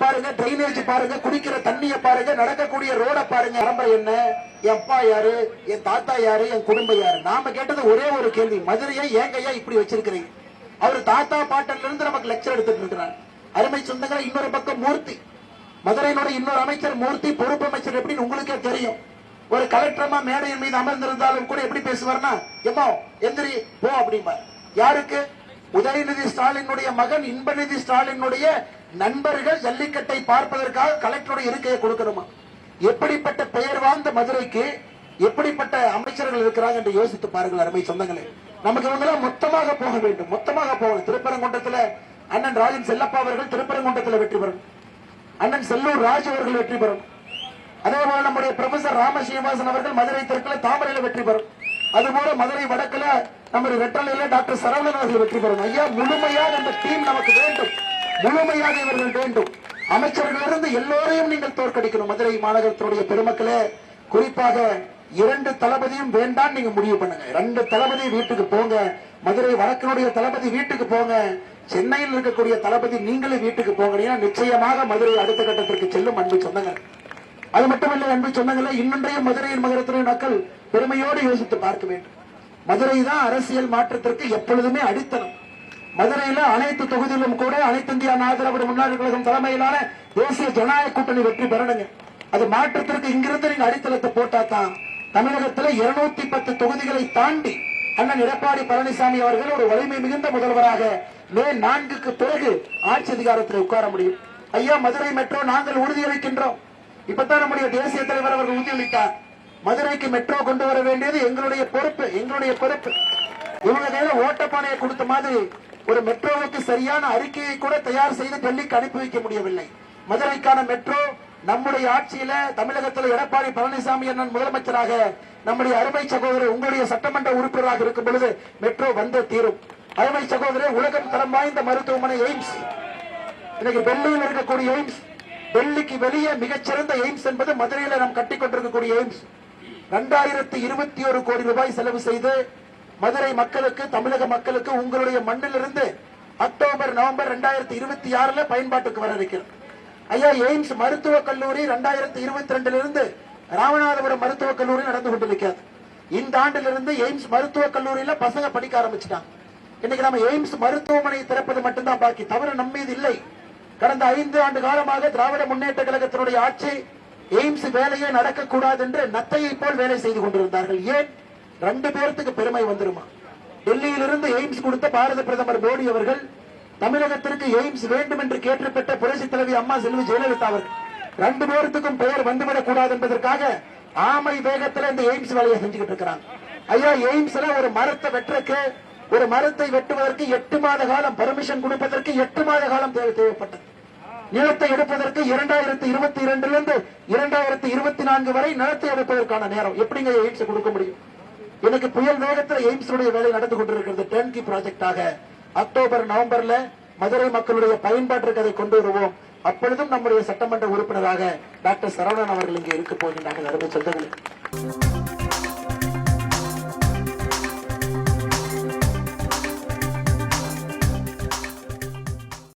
பாருங்க, ட்ரைனேஜ் பாருங்க, குடிக்கிற தண்ணிய பாருங்க, நடக்கக்கூடிய ரோட பாருங்க. பரம்பரை என்ன, என் அப்பா யாரு, என் தாத்தா யாரு, என் குடும்பம் யாரு? நாம கேட்டது ஒரே ஒரு கேள்வி, மதுரையை ஏங்கய்யா இப்படி வச்சிருக்கிறீங்க? அவரு தாத்தா பாட்டன்ல இருந்து நமக்கு லெக்சர் எடுத்துட்டு இருக்கிறார். அருமை சொந்தங்களை, இன்னொரு பக்கம் மூர்த்தி, மதுரையினுடைய இன்னொரு அமைச்சர் மூர்த்தி, பொறுப்பு அமைச்சர் எப்படின்னு உங்களுக்கே தெரியும். ஒரு கலெக்டரமா மேடையின் மீது அமர்ந்திருந்தாலும் கூட எப்படி பேசுவார்னா, எம்மோ எந்திரி போ அப்படிம்பார். யாருக்கு? உதயநிதி ஸ்டாலினுடைய மகன் இன்பநிதி ஸ்டாலினுடைய நண்பர்கள் ஜல்லிக்கட்டை பார்ப்பதற்காக கலெக்டருடைய இருக்கையை கொடுக்கணுமா? எப்படிப்பட்ட பெயர் வாழ்ந்த மதுரைக்கு எப்படிப்பட்ட அமைச்சர்கள் இருக்கிறாங்க என்று யோசித்து பாருங்கள் அருமை சொந்தங்களே. நமக்கு இவங்கெல்லாம் மொத்தமாக போக வேண்டும், மொத்தமாக போகணும். திருப்பரங்குன்றத்தில் அண்ணன் ராஜன் செல்லப்பா அவர்கள் திருப்பரங்குன்றத்தில் வெற்றி பெறும், அண்ணன் செல்லூர் ராஜ் அவர்கள் வெற்றி பெறும். அதே போல நம்முடைய ப்ரொஃபசர் ராமசீனிவாசன் அவர்கள் மதுரை தெற்குல தாமரையில வெற்றி பெறும். அதுபோல மதுரை வடக்குல நம்முடைய ரெட்டலையில டாக்டர் சரவணன் அவர்கள் வெற்றி பெறும். ஐயா, முழுமையாக இந்த டீம் நமக்கு வேண்டும், முழுமையாக இவர்கள் வேண்டும். அமைச்சர்களிலிருந்து எல்லோரையும் நீங்கள் தோற்கடிக்கணும். மதுரை மாநகரத்தினுடைய பெருமக்களே, குறிப்பாக 2 தளபதியும் வேண்டாம் நீங்க முடிவு பண்ணுங்க. 2 தளபதி வீட்டுக்கு போங்க. மதுரை வடக்கினுடைய தளபதி வீட்டுக்கு போங்க. சென்னையில் இருக்கக்கூடிய தளபதி நீங்களும் வீட்டுக்கு போங்க. நிச்சயமாக மதுரை அடுத்த கட்டத்திற்கு செல்லும் அன்பு சொந்தங்கள். அது மட்டுமல்ல அன்பு சொந்தங்களே, இன்னொன்றைய மதுரையின் நகரத்தினுடைய மக்கள் பெருமையோடு யோசித்து பார்க்க வேண்டும். மதுரை தான் அரசியல் மாற்றத்திற்கு எப்பொழுதுமே அடித்தளம். மதுரையில அனைத்து தொகுதியிலும் கூட அனைத்து இந்திய அண்ணா திராவிட முன்னேற்ற கழகம் தலைமையிலான தேசிய ஜனநாயக கூட்டணி வெற்றி பெறணுங்க. அது மாற்றத்திற்கு இங்கிருந்து நீங்க அடித்தளத்தை போட்டாதான் தமிழகத்தில் 210 தொகுதிகளை தாண்டி அண்ணன் எடப்பாடி பழனிசாமி அவர்கள் ஒரு வலிமை மிகுந்த முதல்வராக மே 4க்கு பிறகு ஆட்சி அதிகாரத்தில் உட்கார முடியும். ஐயா, மதுரை மெட்ரோ நாங்கள் உறுதியளிக்கின்றோம். இப்பதான் நம்முடைய தேசிய தலைவர் அவர்கள் உறுதியளித்தார். மதுரைக்கு மெட்ரோ கொண்டு வர வேண்டியது எங்களுடைய பொறுப்பு, எங்களுடைய பொறுப்பு. இவங்க கையில ஓட்டப்பானையை கொடுத்த மாதிரி ஒரு மெட்ரோவுக்கு சரியான அறிக்கையை கூட தயார் செய்து டெல்லிக்கு அனுப்பி வைக்க முடியவில்லை. மதுரைக்கான மெட்ரோ நம்முடைய ஆட்சியில தமிழகத்தில் எடப்பாடி பழனிசாமி அண்ணன் முதலமைச்சராக, நம்முடைய அருமை சகோதரர் உங்களுடைய சட்டமன்ற உறுப்பினராக இருக்கும் பொழுது மெட்ரோ வந்து தீரும். அருமை சகோதரர், உலகம் தரம் வாய்ந்த மருத்துவமனை எய்ம்ஸ், இன்னைக்கு டெல்லியில் இருக்கக்கூடிய எய்ம்ஸ், டெல்லிக்கு வெளியே மிகச்சிறந்த எய்ம்ஸ் என்பது மதுரையில நாம் கட்டிக் கொண்டிருக்கக்கூடிய எய்ம்ஸ். 2021 கோடி ரூபாய் செலவு செய்து மதுரை மக்களுக்கு, தமிழக மக்களுக்கு உங்களுடைய மண்ணிலிருந்து அக்டோபர் நவம்பர் 2026 பயன்பாட்டுக்கு வர இருக்கிறது. ஐயா, எய்ம்ஸ் மருத்துவக் கல்லூரி 2022 இருந்து ராமநாதபுரம் மருத்துவக் கல்லூரி நடந்து கொண்டிருக்கிறது. இந்த ஆண்டிலிருந்து எய்ம்ஸ் மருத்துவக் கல்லூரியில பசங்க படிக்க ஆரம்பிச்சுட்டாங்க. இன்னைக்கு நம்ம எய்ம்ஸ் மருத்துவமனை திறப்பது மட்டும்தான் பாக்கி, தவறு நம்ம மீது இல்லை. கடந்த 5 ஆண்டு காலமாக திராவிட முன்னேற்ற கழகத்தினுடைய ஆட்சி எய்ம்ஸ் வேலையே நடக்கக்கூடாது என்று நத்தையை போல் வேலை செய்து கொண்டிருந்தார்கள். ஏன்? 2 பேருக்கு பெருமை வந்துருமா? டெல்லியிலிருந்து எய்ம்ஸ் கொடுத்த பாரத பிரதமர் மோடி அவர்கள், தமிழகத்திற்கு எய்ம்ஸ் வேண்டும் என்று கேட்டுப்பட்ட புரட்சி தலைவி அம்மா செல்வி ஜெயலலிதா அவர்கள், 2 பேருக்கும் பெயர் வந்துவிடக் கூடாது என்பதற்காக ஆமை வேகத்தில் இந்த எய்ம்ஸ் வேலையை செஞ்சுக்கிட்டு இருக்கிறாங்க. ஐயா, எய்ம்ஸ்ல ஒரு மரத்தை வெட்டுறதுக்கு, ஒரு மரத்தை வெட்டுவதற்கு 8 மாத காலம் பர்மிஷன் கொடுப்பதற்கு 8 மாத காலம் தேவைப்பட்டது. நிலத்தை எடுப்பதற்கு 2022 2024 வரை நிலத்தை எடுப்பதற்கான நேரம். எப்படிங்க எய்ம்ஸ் கொடுக்க முடியும்? எனக்கு புயல் வேகத்தில் எய்ம்ஸ் வேலை நடந்து கொண்டிருக்கிறது. டர்ன்கி ப்ராஜெக்டாக அக்டோபர் நவம்பர்ல மதுரை மக்களுடைய பயன்பாட்டிற்கு அதை கொண்டு வருவோம். அப்பொழுதும் நம்முடைய சட்டமன்ற உறுப்பினராக டாக்டர் சரவணன் அவர்கள் இங்கே இருக்க போகின்றார்கள். அருமை சொந்தங்களே,